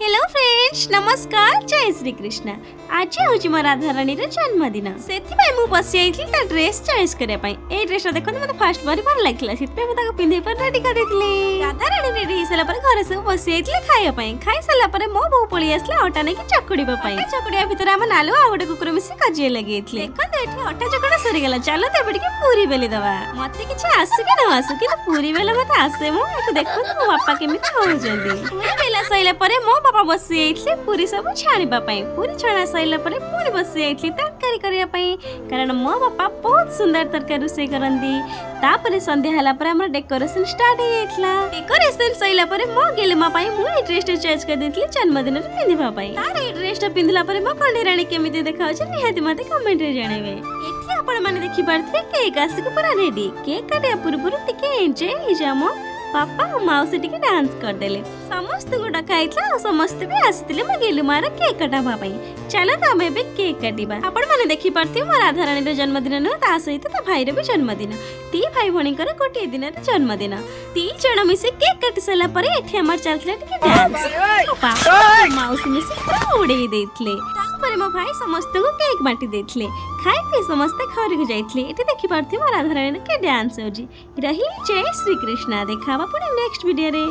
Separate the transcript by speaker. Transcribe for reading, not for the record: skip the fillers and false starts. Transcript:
Speaker 1: Hello friends, नमस्कार, जय श्री कृष्ण। आज हूँ मो राधाराणी जन्मदिन से मु बसी आई ड्रेस चॉइस करने। ए ड्रेस देखो मत फास्ट बारी भल लगे से पिंधे रेडी कर राधाराणी रेडी हो सारा घर सब बसी आई खाइबा खाई सारा मो बो पड़ी आसला अटा नहीं चकुड़ा चकुड़ा भितर आम नालू आ गोटे कुकुर मिसी कजिए लगे देखो अटा चकड़ा सरीगला। चलो तो टे पूरी बेली दवा मत कि आसु कि न आसु कि पूरी बेला मत आसे मुझे देखो मो बापा केमी पूरी बेला सैला मो बापा बसी आई पूरी सब छाणीबा पूरी छणा सैला पुणी बसी आई तरकारी करने कारण मो बापा बहुत सुंदर तरकारी रोषे करती। तापर संध्या है आम डेकोरेशन स्टार्ट हो जाता। डेकोरेशन सैला मो गेलमा मुझे ड्रेस चॉइस कर देती जन्मदिन पिंधापी। तार ये ड्रेस पिंधला मो खंडेराणी केमी देखा निहाती मत कमेंट जणवे। आपण मैंने देखी पारे केक आसिक पूरा रेडी। केक काटिया पूर्व टिके एंजॉय हो जाम। पापा और माउसी टिके डांस करदेले। समस्त को डकाई समस्त भी आसते मो गेलुमार केक कटावा। चलो तो आम ए केक काटिबा। आपण मैंने देखी पारे मो राधाराणी जन्मदिन नुह ता सहित ता भाईर भी जन्मदिन। दी भाई भणी गोटे दिन जन्मदिन। 3 जण मिसे केक काटि सारा परे एठी हमर चलथले टिके डांस। पापा माउसी मिसे पूरा उड़ेई देथले। तापर मो भाई समस्त को केक बांटी देथले। खाई पी समस्त घर को जाइथले। एठी देखि पारथि मो राधाराणी के डांस होजी रही। जय श्री कृष्ण। देखा पुणी नेक्स्ट वीडियो रे।